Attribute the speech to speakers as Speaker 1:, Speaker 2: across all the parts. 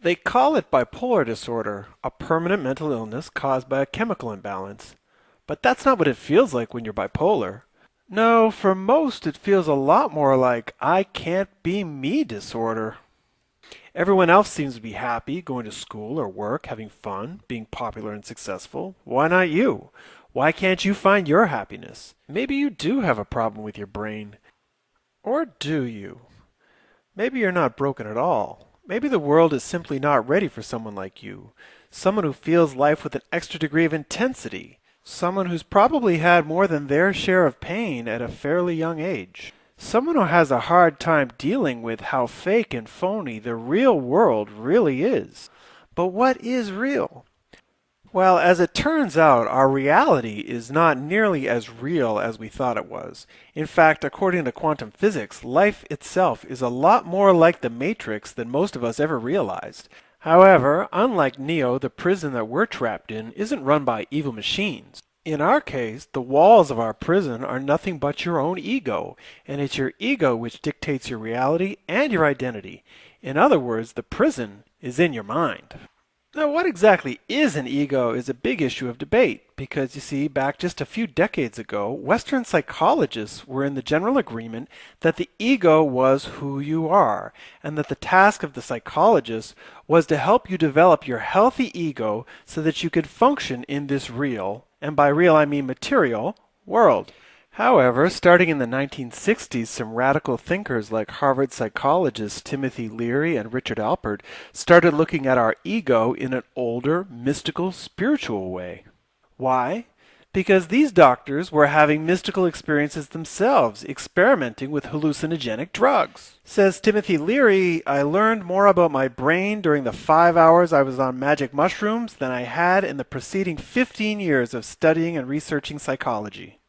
Speaker 1: They call it bipolar disorder, a permanent mental illness caused by a chemical imbalance. But that's not what it feels like when you're bipolar. No, for most it feels a lot more like I can't be me disorder. Everyone else seems to be happy, going to school or work, having fun, being popular and successful. Why not you? Why can't you find your happiness? Maybe you do have a problem with your brain. Or do you? Maybe you're not broken at all. Maybe the world is simply not ready for someone like you. Someone who feels life with an extra degree of intensity. Someone who's probably had more than their share of pain at a fairly young age. Someone who has a hard time dealing with how fake and phony the real world really is. But what is real? Well, as it turns out, our reality is not nearly as real as we thought it was. In fact, according to quantum physics, life itself is a lot more like the Matrix than most of us ever realized. However, unlike Neo, the prison that we're trapped in isn't run by evil machines. In our case, the walls of our prison are nothing but your own ego, and it's your ego which dictates your reality and your identity. In other words, the prison is in your mind. Now, what exactly is an ego is a big issue of debate, because you see, back just a few decades ago, Western psychologists were in the general agreement that the ego was who you are, and that the task of the psychologist was to help you develop your healthy ego so that you could function in this real, and by real I mean material, world. However, starting in the 1960s, some radical thinkers like Harvard psychologists Timothy Leary and Richard Alpert started looking at our ego in an older, mystical, spiritual way. Why? Because these doctors were having mystical experiences themselves, experimenting with hallucinogenic drugs. Says Timothy Leary, I learned more about my brain during the 5 hours I was on magic mushrooms than I had in the preceding 15 years of studying and researching psychology.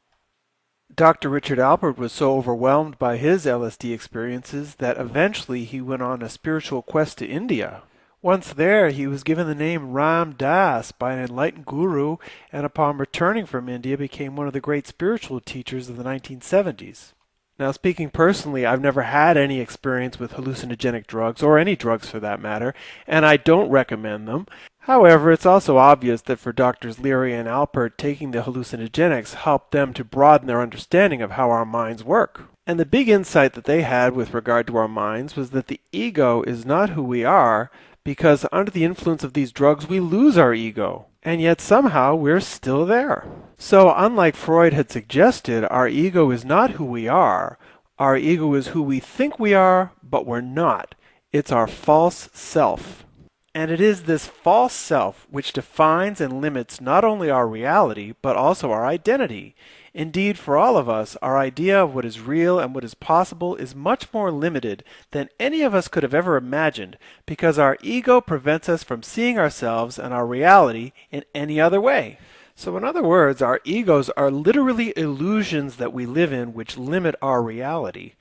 Speaker 1: Dr. Richard Alpert was so overwhelmed by his LSD experiences that eventually he went on a spiritual quest to India. Once there, he was given the name Ram Das by an enlightened guru, and upon returning from India became one of the great spiritual teachers of the 1970s. Now, speaking personally, I've never had any experience with hallucinogenic drugs, or any drugs for that matter, and I don't recommend them. However, it's also obvious that for Doctors Leary and Alpert, taking the hallucinogenics helped them to broaden their understanding of how our minds work. And the big insight that they had with regard to our minds was that the ego is not who we are, because under the influence of these drugs we lose our ego. And yet somehow we're still there. So unlike Freud had suggested, our ego is not who we are. Our ego is who we think we are, but we're not. It's our false self. And it is this false self which defines and limits not only our reality, but also our identity. Indeed, for all of us, our idea of what is real and what is possible is much more limited than any of us could have ever imagined, because our ego prevents us from seeing ourselves and our reality in any other way. So in other words, our egos are literally illusions that we live in which limit our reality.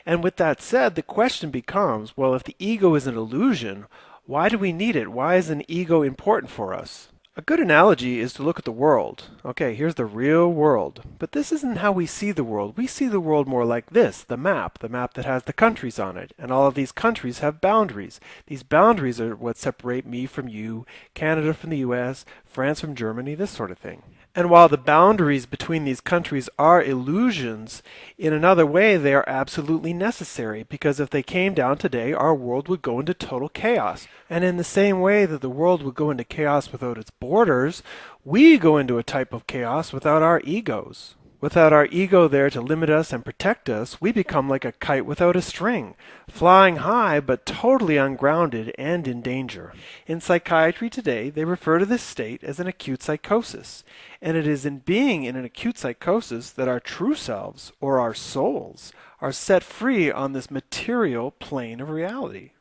Speaker 1: And with that said, the question becomes, well, if the ego is an illusion, why do we need it? Why is an ego important for us? A good analogy is to look at the world. Okay, here's the real world. But this isn't how we see the world. We see the world more like this, the map that has the countries on it. And all of these countries have boundaries. These boundaries are what separate me from you, Canada from the US, France from Germany, this sort of thing. And while the boundaries between these countries are illusions, in another way they are absolutely necessary, because if they came down today, our world would go into total chaos. And in the same way that the world would go into chaos without its borders, we go into a type of chaos without our egos. Without our ego there to limit us and protect us, we become like a kite without a string, flying high but totally ungrounded and in danger. In psychiatry today, they refer to this state as an acute psychosis, and it is in being in an acute psychosis that our true selves, or our souls, are set free on this material plane of reality.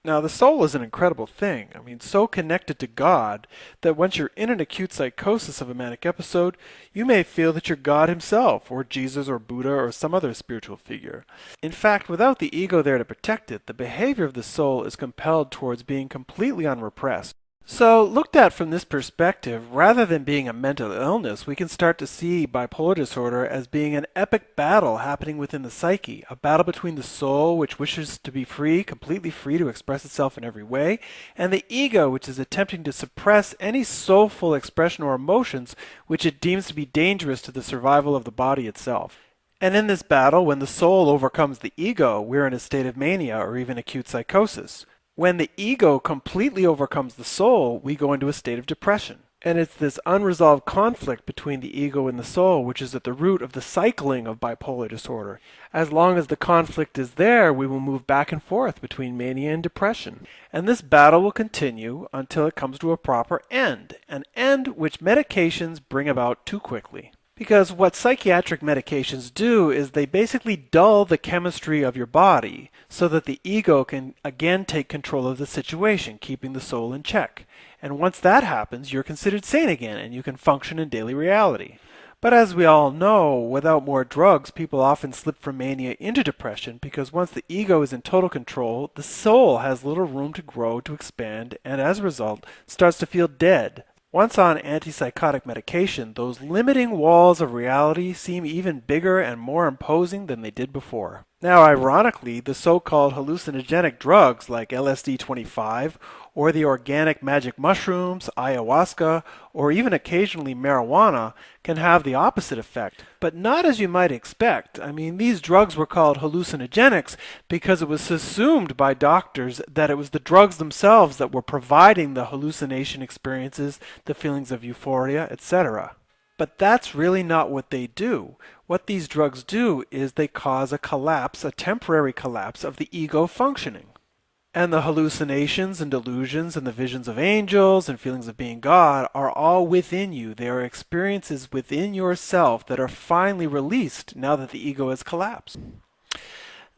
Speaker 1: Now, the soul is an incredible thing. I mean, so connected to God that once you're in an acute psychosis of a manic episode, you may feel that you're God himself, or Jesus, or Buddha, or some other spiritual figure. In fact, without the ego there to protect it, the behavior of the soul is compelled towards being completely unrepressed. So, looked at from this perspective, rather than being a mental illness, we can start to see bipolar disorder as being an epic battle happening within the psyche, a battle between the soul, which wishes to be free, completely free to express itself in every way, and the ego, which is attempting to suppress any soulful expression or emotions which it deems to be dangerous to the survival of the body itself. And in this battle, when the soul overcomes the ego, we're in a state of mania or even acute psychosis. When the ego completely overcomes the soul, we go into a state of depression. And it's this unresolved conflict between the ego and the soul which is at the root of the cycling of bipolar disorder. As long as the conflict is there, we will move back and forth between mania and depression. And this battle will continue until it comes to a proper end, an end which medications bring about too quickly. Because what psychiatric medications do is they basically dull the chemistry of your body so that the ego can again take control of the situation, keeping the soul in check. And once that happens, you're considered sane again and you can function in daily reality. But as we all know, without more drugs, people often slip from mania into depression because once the ego is in total control, the soul has little room to grow, to expand, and as a result, starts to feel dead. Once on antipsychotic medication, those limiting walls of reality seem even bigger and more imposing than they did before. Now, ironically, the so-called hallucinogenic drugs like LSD-25 or the organic magic mushrooms, ayahuasca, or even occasionally marijuana can have the opposite effect, but not as you might expect. I mean, these drugs were called hallucinogenics because it was assumed by doctors that it was the drugs themselves that were providing the hallucination experiences, the feelings of euphoria, etc. But that's really not what they do. What these drugs do is they cause a collapse, a temporary collapse of the ego functioning. And the hallucinations and delusions and the visions of angels and feelings of being God are all within you. They are experiences within yourself that are finally released now that the ego has collapsed.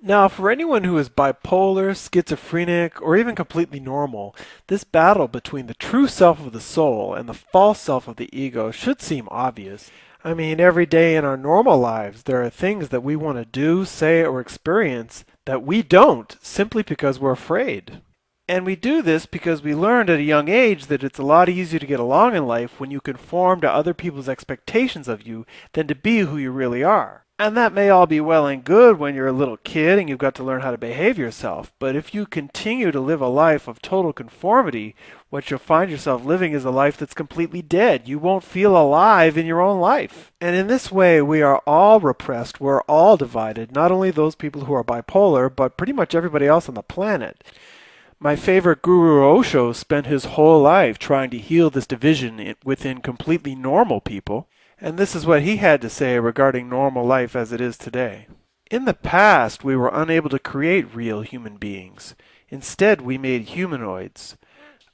Speaker 1: Now, for anyone who is bipolar, schizophrenic, or even completely normal, this battle between the true self of the soul and the false self of the ego should seem obvious. I mean, every day in our normal lives, there are things that we want to do, say, or experience that we don't simply because we're afraid. And we do this because we learned at a young age that it's a lot easier to get along in life when you conform to other people's expectations of you than to be who you really are. And that may all be well and good when you're a little kid and you've got to learn how to behave yourself. But if you continue to live a life of total conformity, what you'll find yourself living is a life that's completely dead. You won't feel alive in your own life. And in this way, we are all repressed. We're all divided. Not only those people who are bipolar, but pretty much everybody else on the planet. My favorite guru Osho spent his whole life trying to heal this division within completely normal people. And this is what he had to say regarding normal life as it is today. In the past, we were unable to create real human beings. Instead, we made humanoids.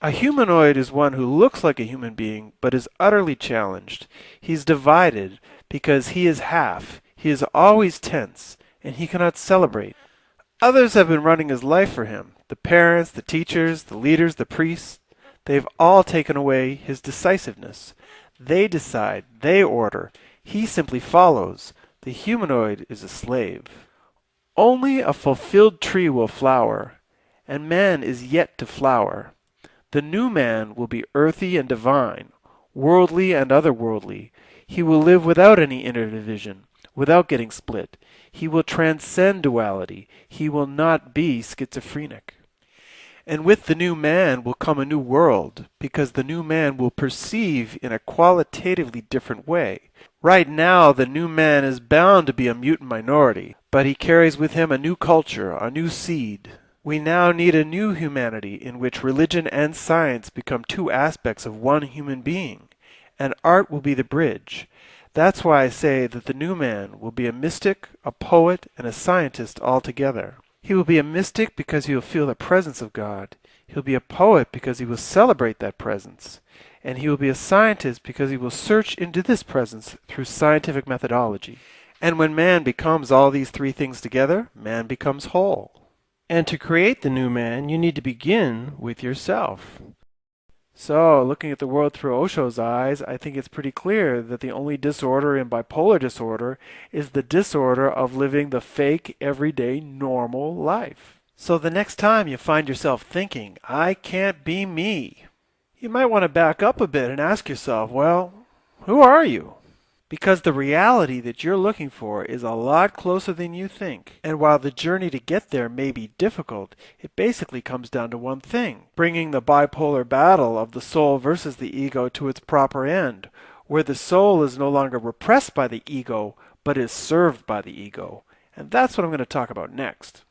Speaker 1: A humanoid is one who looks like a human being, but is utterly challenged. He's divided because he is half. He is always tense, and he cannot celebrate. Others have been running his life for him. The parents, the teachers, the leaders, the priests. They've all taken away his decisiveness. They decide, they order. He simply follows. The humanoid is a slave. Only a fulfilled tree will flower, and man is yet to flower. The new man will be earthy and divine, worldly and otherworldly. He will live without any inner division, without getting split. He will transcend duality. He will not be schizophrenic. And with the new man will come a new world, because the new man will perceive in a qualitatively different way. Right now, the new man is bound to be a mutant minority, but he carries with him a new culture, a new seed. We now need a new humanity in which religion and science become two aspects of one human being, and art will be the bridge. That's why I say that the new man will be a mystic, a poet, and a scientist all together. He will be a mystic because he will feel the presence of God. He'll be a poet because he will celebrate that presence. And he will be a scientist because he will search into this presence through scientific methodology. And when man becomes all these three things together, man becomes whole. And to create the new man, you need to begin with yourself. So, looking at the world through Osho's eyes, I think it's pretty clear that the only disorder in bipolar disorder is the disorder of living the fake, everyday, normal life. So the next time you find yourself thinking, I can't be me, you might want to back up a bit and ask yourself, well, who are you? Because the reality that you're looking for is a lot closer than you think. And while the journey to get there may be difficult, it basically comes down to one thing: bringing the bipolar battle of the soul versus the ego to its proper end, where the soul is no longer repressed by the ego, but is served by the ego. And that's what I'm going to talk about next.